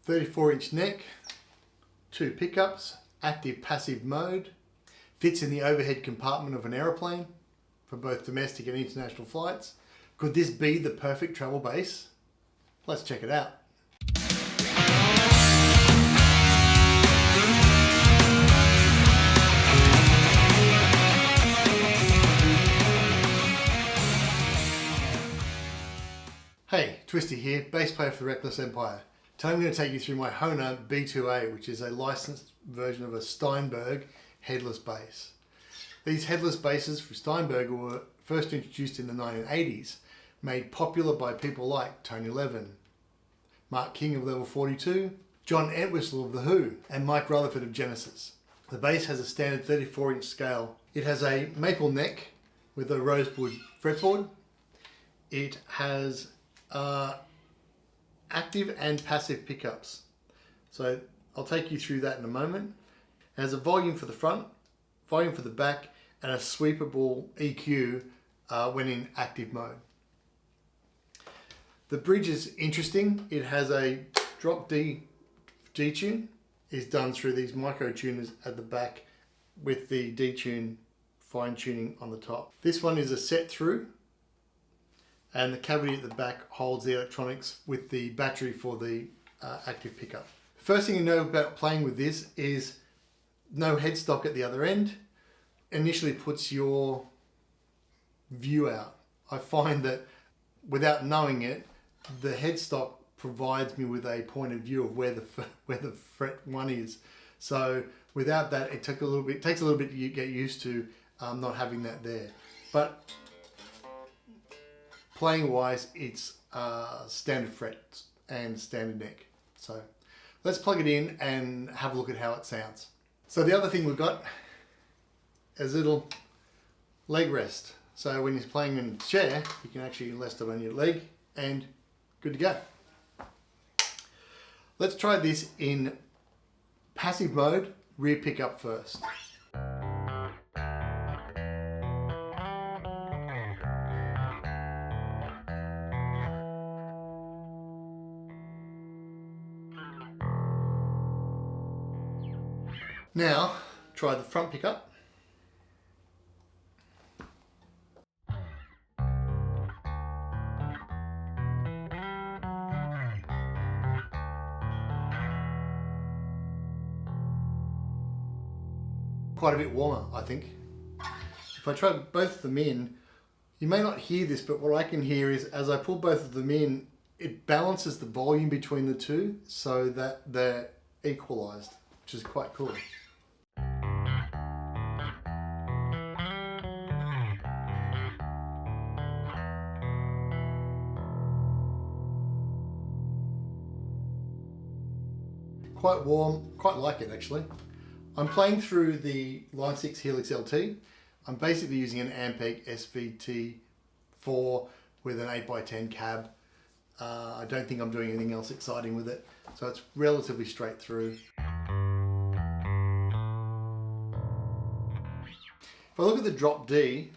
34-inch neck, 2 pickups, active passive mode, fits in the overhead compartment of an aeroplane for both domestic and international flights. Could this be the perfect travel base? Let's check it out. Hey, Twisty here, bass player for the Reckless Empire. Today I'm going to take you through my Hohner B2A, which is a licensed version of a Steinberg headless bass. These headless basses for Steinberg were first introduced in the 1980s, made popular by people like Tony Levin, Mark King of Level 42, John Entwistle of The Who, and Mike Rutherford of Genesis. The bass has a standard 34-inch scale. It has a maple neck with a rosewood fretboard. It has active and passive pickups. So I'll take you through that in a moment. It has a volume for the front, volume for the back, and a sweepable EQ when in active mode. The bridge is interesting. It has a drop D G-tune. It's done through these micro tuners at the back with the D-tune fine tuning on the top. This one is a set through, and the cavity at the back holds the electronics with the battery for the active pickup. First thing you know about playing with this is no headstock at the other end. Initially puts your view out. I find that without knowing it, the headstock provides me with a point of view of where the fret 1 is. So without that, it takes a little bit to get used to not having that there. But playing wise, it's standard fret and standard neck. So let's plug it in and have a look at how it sounds. So the other thing we've got is a little leg rest. So when you're playing in a chair, you can actually rest it on your leg and good to go. Let's try this in passive mode, rear pickup first. Now, try the front pickup. Quite a bit warmer, I think. If I try both of them in, you may not hear this, but what I can hear is as I pull both of them in, it balances the volume between the two so that they're equalized, which is quite cool. Quite warm, quite like it actually. I'm playing through the Line 6 Helix LT. I'm basically using an Ampeg SVT4 with an 8x10 cab. I don't think I'm doing anything else exciting with it, so it's relatively straight through. If I look at the drop D,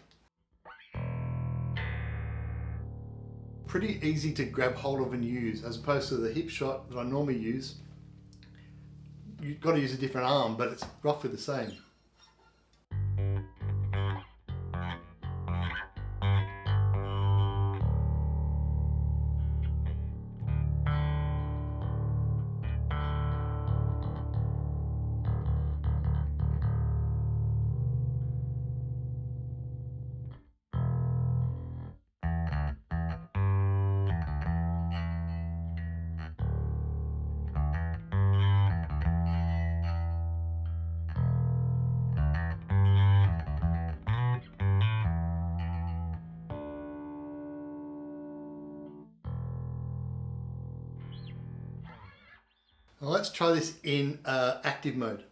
pretty easy to grab hold of and use, as opposed to the hip shot that I normally use. You've got to use a different arm, but it's roughly the same. Now let's try this in active mode.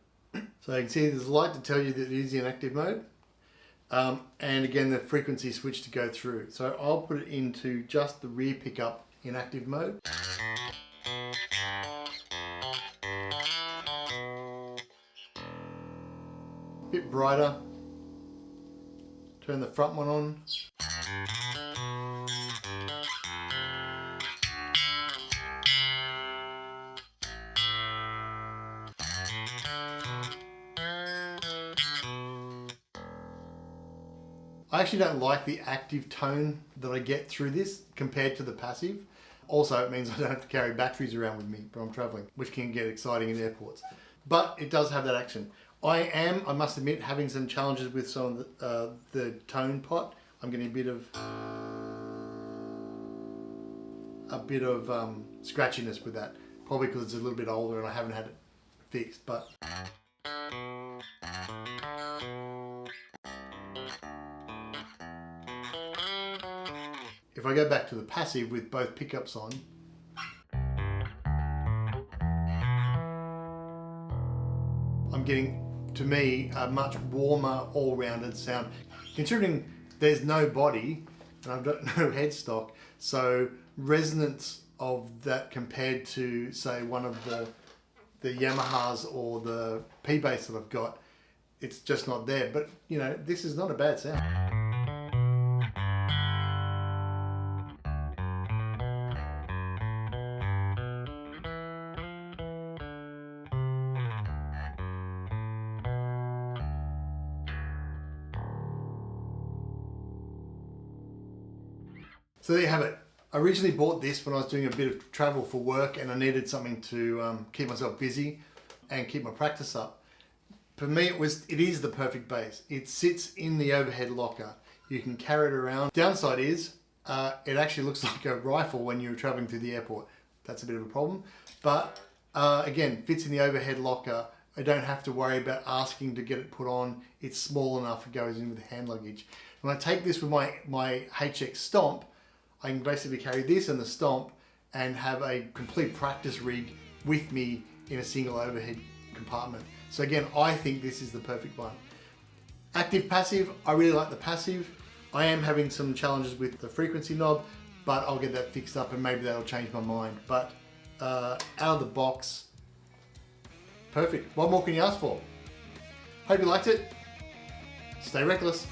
So you can see there's a light to tell you that it is in active mode. And again, the frequency switch to go through. So I'll put it into just the rear pickup in active mode. Bit brighter. Turn the front one on. I actually don't like the active tone that I get through this compared to the passive. Also, it means I don't have to carry batteries around with me when I'm traveling, which can get exciting in airports. But it does have that action. I must admit, having some challenges with some of the tone pot. I'm getting a bit of scratchiness with that. Probably because it's a little bit older and I haven't had it fixed. But if I go back to the passive with both pickups on, I'm getting, to me, a much warmer, all-rounded sound. Considering there's no body and I've got no headstock, so resonance of that compared to, say, one of the Yamahas or the P-Bass that I've got, it's just not there. But, you know, this is not a bad sound. So there you have it. I originally bought this when I was doing a bit of travel for work and I needed something to keep myself busy and keep my practice up. For me, it is the perfect bass. It sits in the overhead locker. You can carry it around. Downside is it actually looks like a rifle when you're traveling through the airport. That's a bit of a problem. But again, fits in the overhead locker. I don't have to worry about asking to get it put on. It's small enough, it goes in with hand luggage. When I take this with my HX Stomp, I can basically carry this and the Stomp and have a complete practice rig with me in a single overhead compartment. So again, I think this is the perfect one. Active passive, I really like the passive. I am having some challenges with the frequency knob, but I'll get that fixed up and maybe that'll change my mind. But out of the box, perfect. What more can you ask for? Hope you liked it. Stay reckless.